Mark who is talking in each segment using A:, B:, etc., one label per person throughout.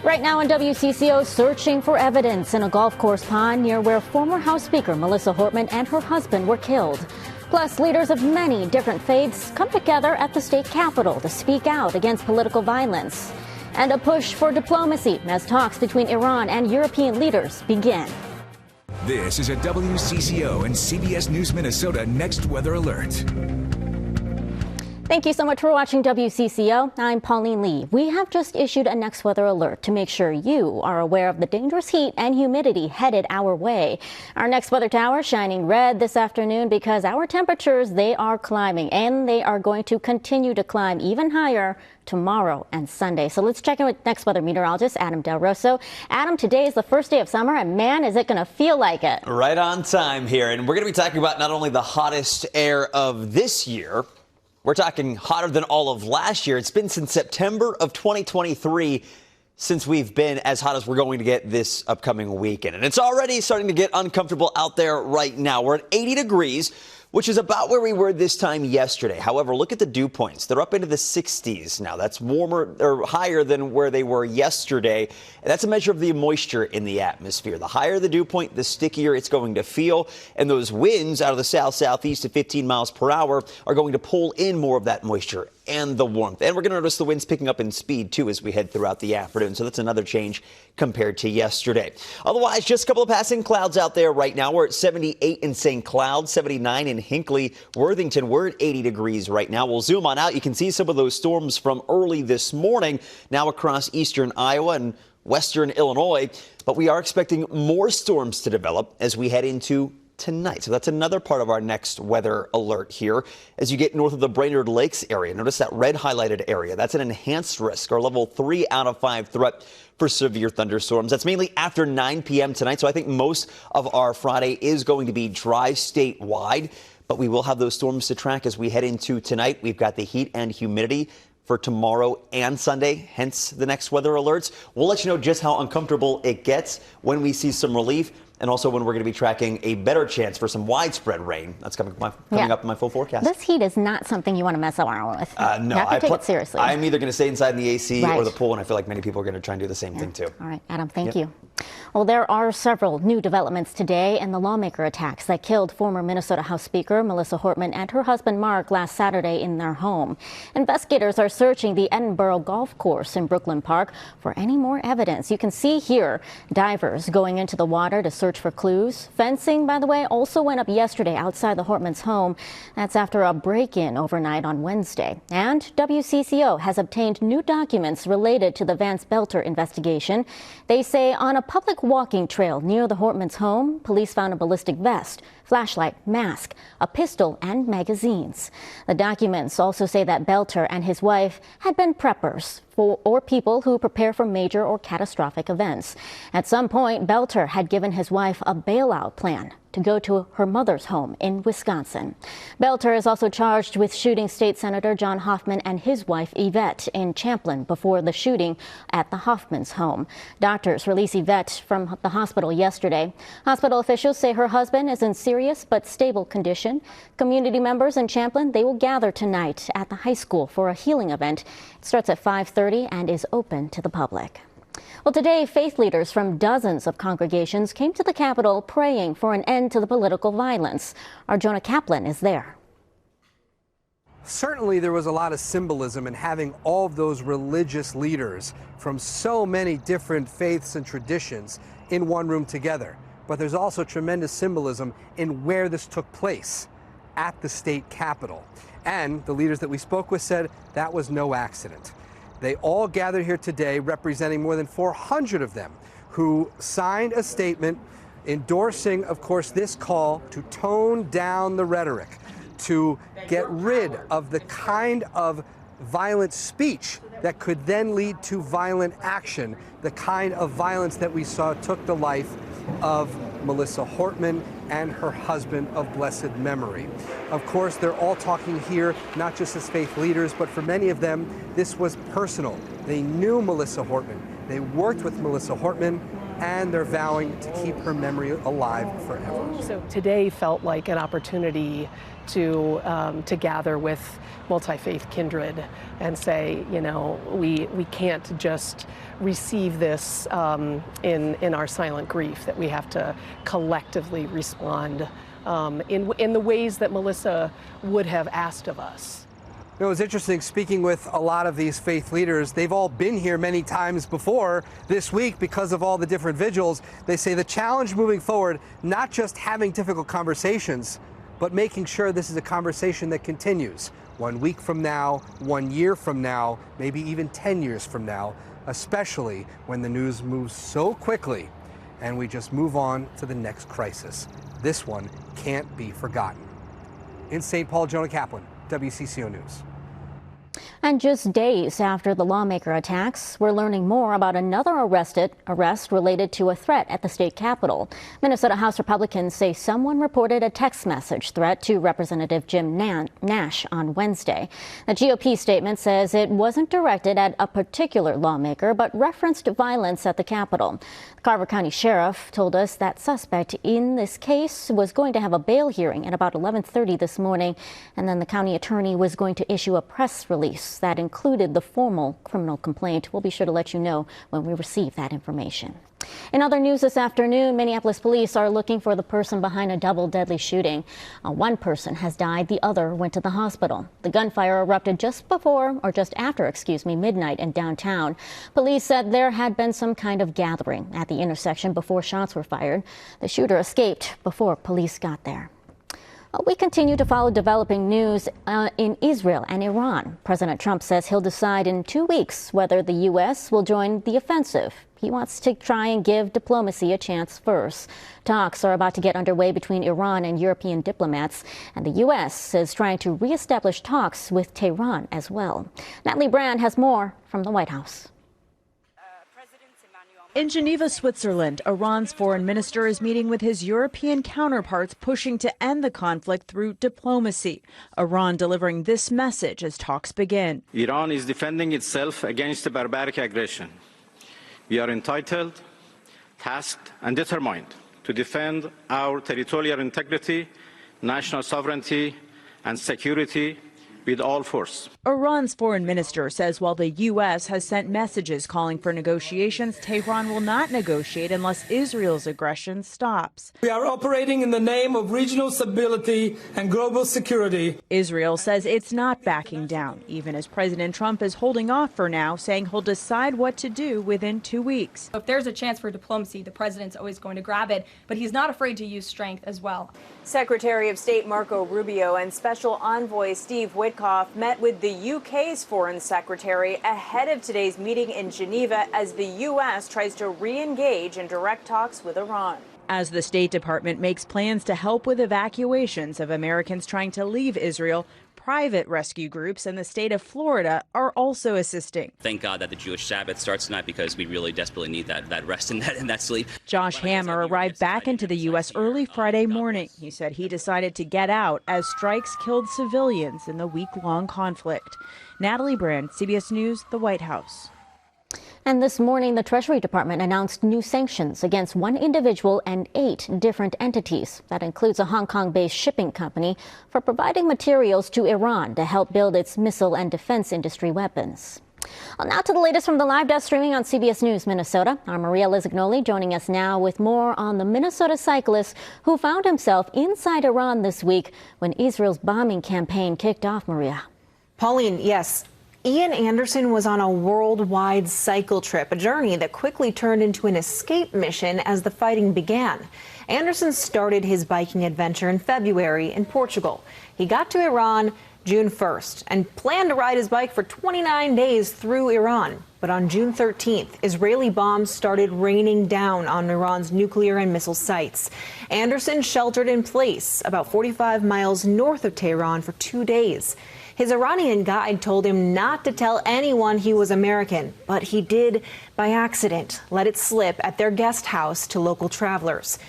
A: Right now in WCCO, searching for evidence in a golf course pond near where former House Speaker Melissa Hortman and her husband were killed. Plus, leaders of many different faiths come together at the state capitol to speak out against political violence. And a push for diplomacy as talks between Iran and European leaders begin.
B: This is a WCCO and CBS News Minnesota Next Weather Alert.
A: Thank you so much for watching WCCO. I'm Pauleen Lee. We have just issued a next weather alert to make sure you are aware of the dangerous heat and humidity headed our way. Our next weather tower shining red this afternoon because our temperatures, they are climbing and they are going to continue to climb even higher tomorrow and Sunday. So let's check in with next weather meteorologist Adam Del Rosso. Adam, today is the first day of summer and man, is it going to feel like it.
C: Right on time here. And we're going to be talking about not only the hottest air of this year, we're talking hotter than all of last year. It's been since September of 2023 since we've been as hot as we're going to get this upcoming weekend. And it's already starting to get uncomfortable out there right now. We're at 80 degrees, which is about where we were this time yesterday. However, look at the dew points. They're up into the 60s now. That's warmer or higher than where they were yesterday. And that's a measure of the moisture in the atmosphere. The higher the dew point, the stickier it's going to feel. And those winds out of the south-southeast at 15 miles per hour are going to pull in more of that moisture and the warmth. And we're going to notice the winds picking up in speed, too, as we head throughout the afternoon. So that's another change compared to yesterday. Otherwise, just a couple of passing clouds out there right now. We're at 78 in St. Cloud, 79 in Hinckley, Worthington. We're at 80 degrees right now. We'll zoom on out. You can see some of those storms from early this morning now across eastern Iowa and western Illinois. But we are expecting more storms to develop as we head into tonight. So that's another part of our next weather alert here. As you get north of the Brainerd Lakes area, notice that red highlighted area. That's an enhanced risk or level 3 out of 5 threat for severe thunderstorms. That's mainly after 9 p.m. tonight. So I think most of our Friday is going to be dry statewide, but we will have those storms to track as we head into tonight. We've got the heat and humidity for tomorrow and Sunday, hence the next weather alerts. We'll let you know just how uncomfortable it gets when we see some relief, and also when we're going to be tracking a better chance for some widespread rain. That's coming up in my full forecast.
A: This heat is not something you want to mess around with.
C: No,
A: you have to take it seriously.
C: I'm either going to stay inside in the AC or the pool, and I feel like many people are going to try and do the same thing too.
A: All right, Adam, thank you. Well, there are several new developments today in the Lawmaker attacks that killed former Minnesota House Speaker Melissa Hortman and her husband Mark last Saturday in their home. Investigators are searching the Edinburgh golf course in Brooklyn Park for any more evidence. You can see here divers going into the water to search for clues. Fencing, by the way, also went up yesterday outside the Hortman's home. That's after a break-in overnight on Wednesday. And WCCO has obtained new documents related to the Vance Belter investigation. They say on a public walking trail near the Hortman's home, police found a ballistic vest, flashlight, mask, a pistol, and magazines. The documents also say that Belter and his wife had been preppers or people who prepare for major or catastrophic events. At some point, Belter had given his wife a bailout plan to go to her mother's home in Wisconsin. Belter is also charged with shooting State Senator John Hoffman and his wife Yvette in Champlin before the shooting at the Hoffman's home. Doctors released Yvette from the hospital yesterday. Hospital officials say her husband is in serious but stable condition. Community members in Champlin, they will gather tonight at the high school for a healing event. It starts at 5:30 and is open to the public. Well, today, faith leaders from dozens of congregations came to the Capitol praying for an end to the political violence. Our Jonah Kaplan is there.
D: Certainly, there was a lot of symbolism in having all of those religious leaders from so many different faiths and traditions in one room together. But there's also tremendous symbolism in where this took place, at the state capitol. And the leaders that we spoke with said that was no accident. They all gathered here today, representing more than 400 of them, who signed a statement endorsing, of course, this call to tone down the rhetoric, to get rid of the kind of violent speech that could then lead to violent action, the kind of violence that we saw took the life of Melissa Hortman and her husband of blessed memory. Of course, they're all talking here, not just as faith leaders, but for many of them, this was personal. They knew Melissa Hortman. They worked with Melissa Hortman, and they're vowing to keep her memory alive forever.
E: So today felt like an opportunity to gather with multi-faith kindred and say, you know, we can't just receive this in our silent grief, that we have to collectively respond in the ways that Melissa would have asked of us.
D: It was interesting speaking with a lot of these faith leaders. They've all been here many times before this week because of all the different vigils. They say the challenge moving forward, not just having difficult conversations, but making sure this is a conversation that continues 1 week from now, 1 year from now, maybe even 10 years from now, especially when the news moves so quickly and we just move on to the next crisis. This one can't be forgotten. In St. Paul, Jonah Kaplan, WCCO News.
A: And just days after the Lawmaker attacks, we're learning more about another arrest related to a threat at the state capitol. Minnesota House Republicans say someone reported a text message threat to Representative Jim Nash on Wednesday. The GOP statement says it wasn't directed at a particular lawmaker, but referenced violence at the Capitol. The Carver County Sheriff told us that suspect in this case was going to have a bail hearing at about 11:30 this morning, and then the county attorney was going to issue a press release that included the formal criminal complaint. We'll be sure to let you know when we receive that information. In other news this afternoon, Minneapolis police are looking for the person behind a double deadly shooting. One person has died, the other went to the hospital. The gunfire erupted just after midnight in downtown. Police said there had been some kind of gathering at the intersection before shots were fired. The shooter escaped before police got there. We continue to follow developing news in Israel and Iran. President Trump says he'll decide in 2 weeks whether the U.S. will join the offensive. He wants to try and give diplomacy a chance first. Talks are about to get underway between Iran and European diplomats, and the U.S. is trying to reestablish talks with Tehran as well. Natalie Brand has more from the White House.
F: In Geneva, Switzerland, Iran's foreign minister is meeting with his European counterparts, pushing to end the conflict through diplomacy. Iran delivering this message as talks begin.
G: Iran is defending itself against the barbaric aggression. We are entitled, tasked, and determined to defend our territorial integrity, national sovereignty, and security with all force.
F: Iran's foreign minister says while the U.S. has sent messages calling for negotiations, Tehran will not negotiate unless Israel's aggression stops.
H: We are operating in the name of regional stability and global security.
F: Israel says it's not backing down, even as President Trump is holding off for now, saying he'll decide what to do within 2 weeks.
I: If there's a chance for diplomacy, the president's always going to grab it, but he's not afraid to use strength as well.
J: Secretary of State Marco Rubio and Special Envoy Steve Witkoff met with the UK's Foreign Secretary ahead of today's meeting in Geneva as the U.S. tries to re-engage in direct talks with Iran.
F: As the State Department makes plans to help with evacuations of Americans trying to leave Israel, private rescue groups in the state of Florida are also assisting.
K: Thank God that the Jewish Sabbath starts tonight because we really desperately need that rest and that sleep.
F: Josh Hammer arrived back into the U.S. early Friday morning. He said he decided to get out as strikes killed civilians in the week-long conflict. Natalie Brand, CBS News, the White House.
A: And this morning, the Treasury Department announced new sanctions against one individual and 8 different entities. That includes a Hong Kong-based shipping company for providing materials to Iran to help build its missile and defense industry weapons. Well, now to the latest from the live desk streaming on CBS News Minnesota. Our Maria Lizignoli joining us now with more on the Minnesota cyclist who found himself inside Iran this week when Israel's bombing campaign kicked off, Maria.
J: Pauleen, yes. Ian Anderson was on a worldwide cycle trip, a journey that quickly turned into an escape mission as the fighting began. Anderson started his biking adventure in February in Portugal. He got to Iran June 1st and planned to ride his bike for 29 days through Iran. But on June 13th, Israeli bombs started raining down on Iran's nuclear and missile sites. Anderson sheltered in place about 45 miles north of Tehran for 2 days. His Iranian guide told him not to tell anyone he was American, but he did, by accident, let it slip at their guest house to local travelers.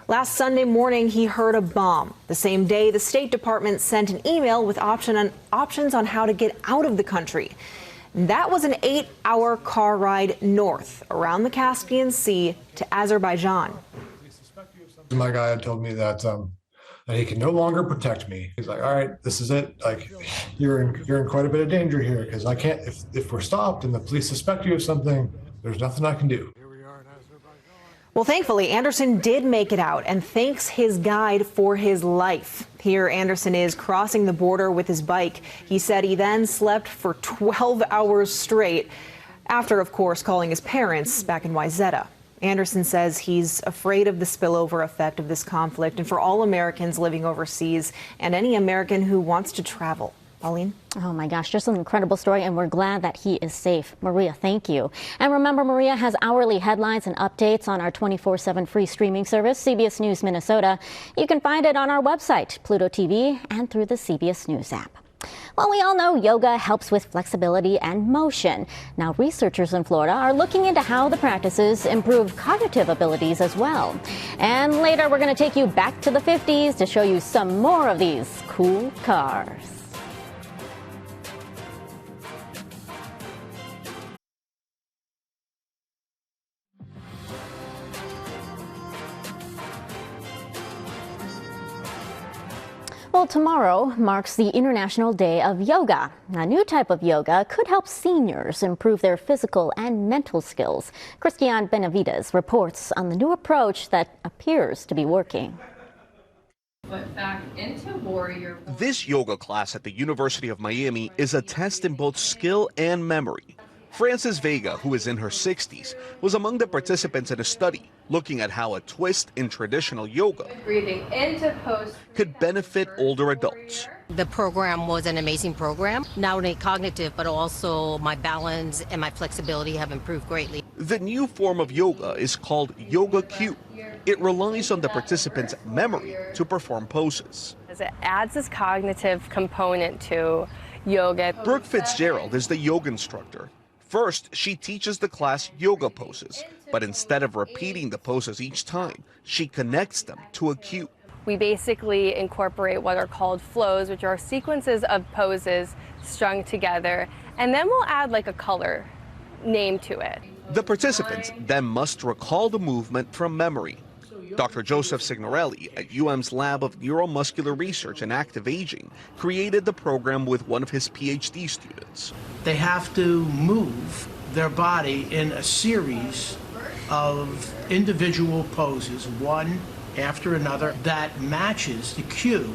J: Last Sunday morning, he heard a bomb. The same day, the State Department sent an email with options on how to get out of the country. That was an 8-hour car ride north around the Caspian Sea to Azerbaijan.
L: My guide told me that that he can no longer protect me. He's like, all right, this is it. Like, you're in quite a bit of danger here, because I can't, if we're stopped and the police suspect you of something, there's nothing I can do.
J: Well, thankfully, Anderson did make it out and thanks his guide for his life. Here, Anderson is crossing the border with his bike. He said he then slept for 12 hours straight after, of course, calling his parents back in Wayzata. Anderson says he's afraid of the spillover effect of this conflict and for all Americans living overseas and any American who wants to travel. Pauleen?
A: Oh my gosh, just an incredible story, and we're glad that he is safe. Maria, thank you. And remember, Maria has hourly headlines and updates on our 24/7 free streaming service, CBS News Minnesota. You can find it on our website, Pluto TV, and through the CBS News app. Well, we all know yoga helps with flexibility and motion. Now, researchers in Florida are looking into how the practices improve cognitive abilities as well. And later, we're going to take you back to the 50s to show you some more of these cool cars. Well, tomorrow marks the International Day of Yoga. A new type of yoga could help seniors improve their physical and mental skills. Christiane Benavides reports on the new approach that appears to be working.
M: Foot back into warrior.
N: This yoga class at the University of Miami is a test in both skill and memory. Frances Vega, who is in her 60s, was among the participants in a study looking at how a twist in traditional yoga
M: Breathing into pose
N: could benefit older adults.
O: The program was an amazing program, not only cognitive, but also my balance and my flexibility have improved greatly.
N: The new form of yoga is called Yoga Q. It relies on the participants' memory to perform poses.
P: It adds this cognitive component to yoga.
N: Brooke Fitzgerald is the yoga instructor. First, she teaches the class yoga poses, but instead of repeating the poses each time, she connects them to a cue.
P: We basically incorporate what are called flows, which are sequences of poses strung together, and then we'll add like a color name to it.
N: The participants then must recall the movement from memory. Dr. Joseph Signorelli at UM's Lab of Neuromuscular Research and Active Aging created the program with one of his PhD students.
Q: They have to move their body in a series of individual poses, one after another, that matches the cue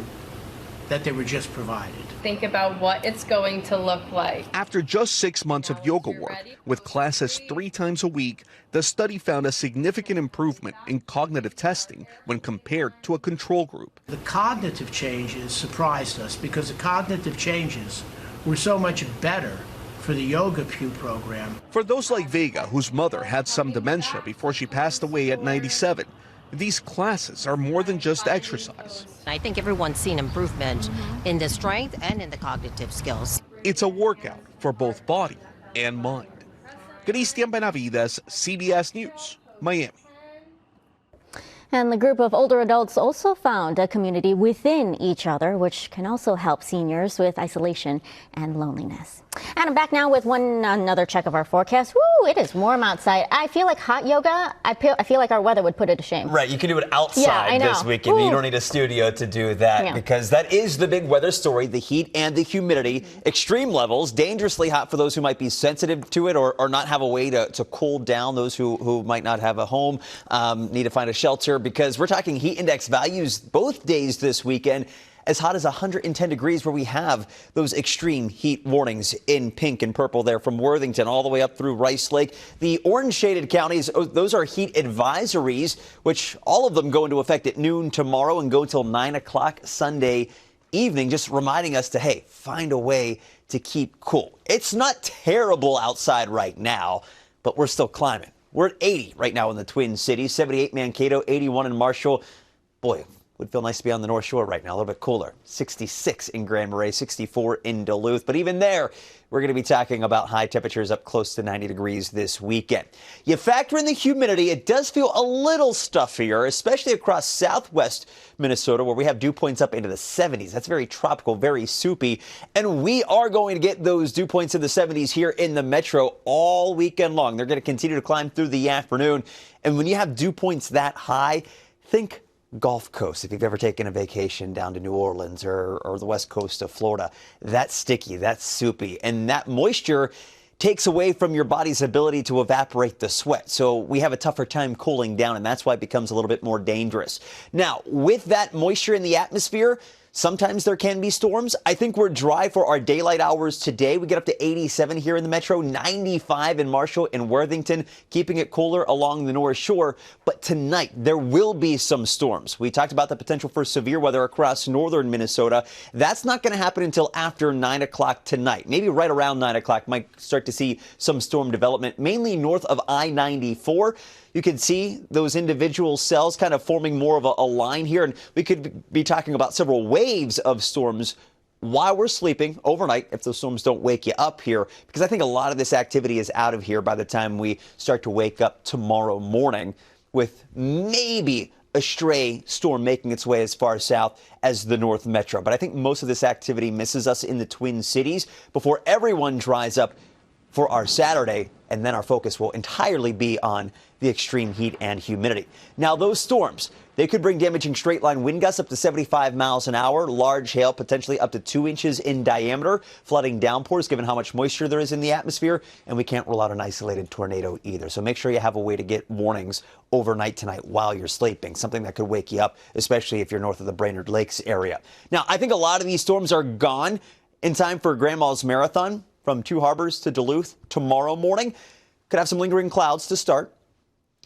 Q: that they were just provided.
M: think about what it's going to look like.
N: After just 6 months of yoga work, with classes 3 times a week, the study found a significant improvement in cognitive testing when compared to a control group.
Q: The cognitive changes surprised us because the cognitive changes were so much better for the Yoga Pew program.
N: For those like Vega, whose mother had some dementia before she passed away at 97, these classes are more than just exercise.
O: I think everyone's seen improvement in the strength and in the cognitive skills.
N: It's a workout for both body and mind. Christiane Benavides, CBS News, Miami.
A: And the group of older adults also found a community within each other, which can also help seniors with isolation and loneliness. And I'm back now with another check of our forecast. Woo, it is warm outside. I feel like hot yoga, I feel like our weather would put it to shame.
C: Right, you can do it outside this weekend. You don't need a studio to do that because that is the big weather story, the heat and the humidity. Extreme levels, dangerously hot for those who might be sensitive to it or not have a way to cool down. Those who might not have a home need to find a shelter because we're talking heat index values both days this weekend. As hot as 110 degrees where we have those extreme heat warnings in pink and purple there from Worthington all the way up through Rice Lake. The orange shaded counties, those are heat advisories, which all of them go into effect at noon tomorrow and go till 9 o'clock Sunday evening, just reminding us to, hey, find a way to keep cool. It's not terrible outside right now, but we're still climbing. We're at 80 right now in the Twin Cities, 78 Mankato, 81 in Marshall. Boy, would feel nice to be on the North Shore right now, a little bit cooler. 66 in Grand Marais, 64 in Duluth. But even there, we're going to be talking about high temperatures up close to 90 degrees this weekend. You factor in the humidity, it does feel a little stuffier, especially across southwest Minnesota, where we have dew points up into the 70s. That's very tropical, very soupy. And we are going to get those dew points in the 70s here in the metro all weekend long. They're going to continue to climb through the afternoon. And when you have dew points that high, think Gulf Coast, if you've ever taken a vacation down to New Orleans or the west coast of Florida, that's sticky, that's soupy, and that moisture takes away from your body's ability to evaporate the sweat. So we have a tougher time cooling down, and that's why it becomes a little bit more dangerous. Now, with that moisture in the atmosphere, sometimes there can be storms. I think we're dry for our daylight hours today. We get up to 87 here in the metro, 95 in Marshall and Worthington, keeping it cooler along the North Shore. But tonight, there will be some storms. We talked about the potential for severe weather across northern Minnesota. That's not going to happen until after 9 o'clock tonight. Maybe right around 9 o'clock, might start to see some storm development, mainly north of I-94. You can see those individual cells kind of forming more of a line here, and we could be talking about several waves of storms while we're sleeping overnight if those storms don't wake you up here, because I think a lot of this activity is out of here by the time we start to wake up tomorrow morning, with maybe a stray storm making its way as far south as the North Metro. But I think most of this activity misses us in the Twin Cities before everyone dries up for our Saturday, and then our focus will entirely be on the extreme heat and humidity. Now, those storms, they could bring damaging straight-line wind gusts up to 75 miles an hour, large hail potentially up to 2 inches in diameter, flooding downpours given how much moisture there is in the atmosphere, and we can't rule out an isolated tornado either. So make sure you have a way to get warnings overnight tonight while you're sleeping, something that could wake you up, especially if you're north of the Brainerd Lakes area. Now, I think a lot of these storms are gone in time for Grandma's Marathon from Two Harbors to Duluth tomorrow morning. Could have some lingering clouds to start.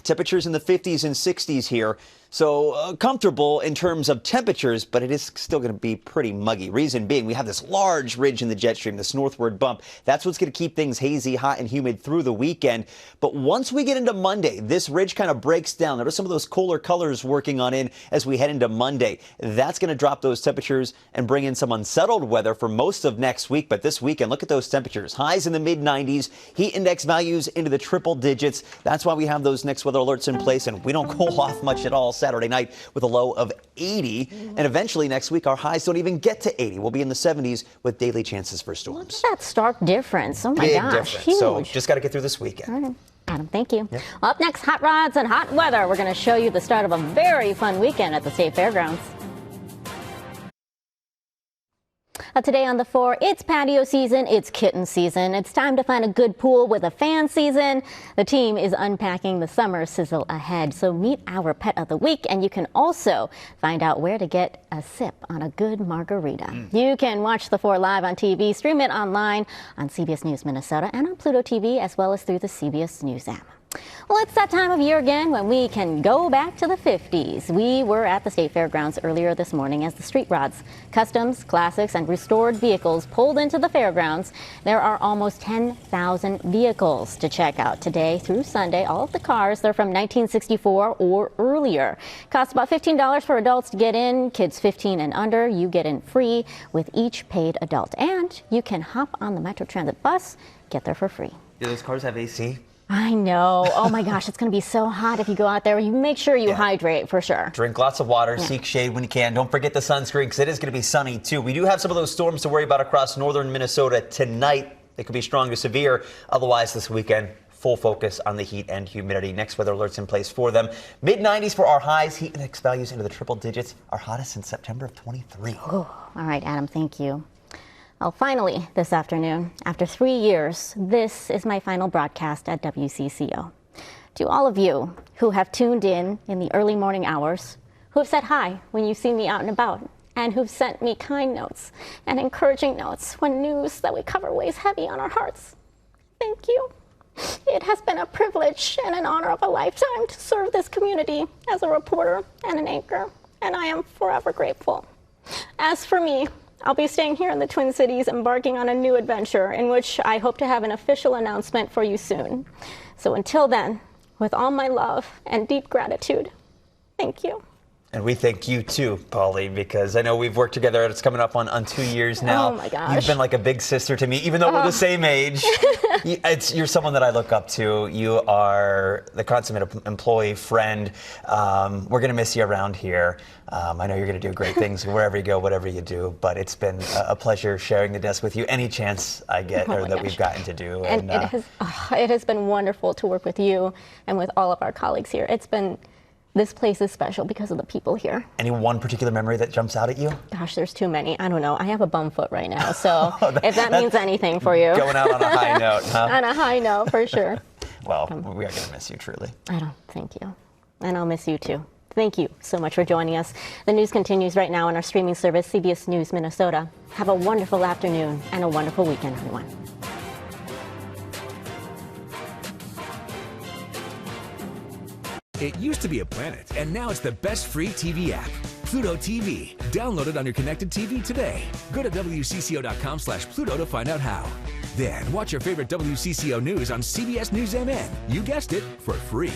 C: Temperatures in the 50s and 60s here. So comfortable in terms of temperatures, but it is still going to be pretty muggy. Reason being, we have this large ridge in the jet stream, this northward bump. That's what's going to keep things hazy, hot, and humid through the weekend. But once we get into Monday, this ridge kind of breaks down. There are some of those cooler colors working on in as we head into Monday. That's going to drop those temperatures and bring in some unsettled weather for most of next week. But this weekend, look at those temperatures. Highs in the mid-90s, heat index values into the triple digits. That's why we have those next weather alerts in place, and we don't cool off much at all Saturday night with a low of 80. And eventually next week, our highs don't even get to 80. We'll be in the 70s with daily chances for storms.
A: Look at that stark difference. Oh my
C: Big
A: gosh,
C: difference.
A: huge.
C: So just got to get through this weekend.
A: All right. Adam, thank you.
C: Yep.
A: Well, up next, hot rods and hot weather. We're going to show you the start of a very fun weekend at the State Fairgrounds. Today on the 4, it's patio season, it's kitten season. It's time to find a good pool with a fan season. The team is unpacking the summer sizzle ahead. So meet our pet of the week, and you can also find out where to get a sip on a good margarita. You can watch the 4 live on TV, stream it online on CBS News Minnesota and on Pluto TV, as well as through the CBS News app. Well, it's that time of year again when we can go back to the 50s. We were at the State Fairgrounds earlier this morning as the street rods, customs, classics, and restored vehicles pulled into the fairgrounds. There are almost 10,000 vehicles to check out today through Sunday. All of the cars, they're from 1964 or earlier. Costs about $15 for adults to get in. Kids 15 and under, you get in free with each paid adult. And you can hop on the Metro Transit bus, get there for free.
C: Do those cars have AC?
A: I know. Oh my gosh, it's going to be so hot if you go out there. You make sure you hydrate for sure.
C: Drink lots of water, seek shade when you can. Don't forget the sunscreen because it is going to be sunny too. We do have some of those storms to worry about across northern Minnesota tonight. They could be strong to severe. Otherwise, this weekend, full focus on the heat and humidity. Next weather alerts in place for them. Mid-90s for our highs. Heat index values into the triple digits. Our hottest since September of 23.
A: Oh, all right, Adam, thank you. Well, finally, this afternoon, after 3 years, this is my final broadcast at WCCO. To all of you who have tuned in the early morning hours, who have said hi when you see me out and about, and who've sent me kind notes and encouraging notes when news that we cover weighs heavy on our hearts, thank you. It has been a privilege and an honor of a lifetime to serve this community as a reporter and an anchor, and I am forever grateful. As for me, I'll be staying here in the Twin Cities, embarking on a new adventure in which I hope to have an official announcement for you soon. So until then, with all my love and deep gratitude, thank you.
C: And we thank you too, Pauleen, because I know we've worked together. It's coming up on 2 years now.
A: Oh my gosh.
C: You've been like a big sister to me, even though we're the same age. You're someone that I look up to. You are the consummate employee, friend. We're going to miss you around here. I know you're going to do great things wherever you go, whatever you do. But it's been a pleasure sharing the desk with you any chance I get or that we've gotten to do.
A: And it has been wonderful to work with you and with all of our colleagues here. It's been This place is special because of the people here.
C: Any one particular memory that jumps out at you?
A: Gosh, there's too many. I don't know. I have a bum foot right now, so if that means anything for you.
C: Going out on a high note, huh?
A: On a high note, for sure.
C: Well, we are going to miss you, truly.
A: I don't. Thank you. And I'll miss you, too. Thank you so much for joining us. The news continues right now on our streaming service, CBS News Minnesota. Have a wonderful afternoon and a wonderful weekend, everyone.
B: It used to be a planet, and now it's the best free TV app. Pluto TV. Download it on your connected TV today. Go to WCCO.com/Pluto to find out how. Then watch your favorite WCCO news on CBS News MN. You guessed it, for free.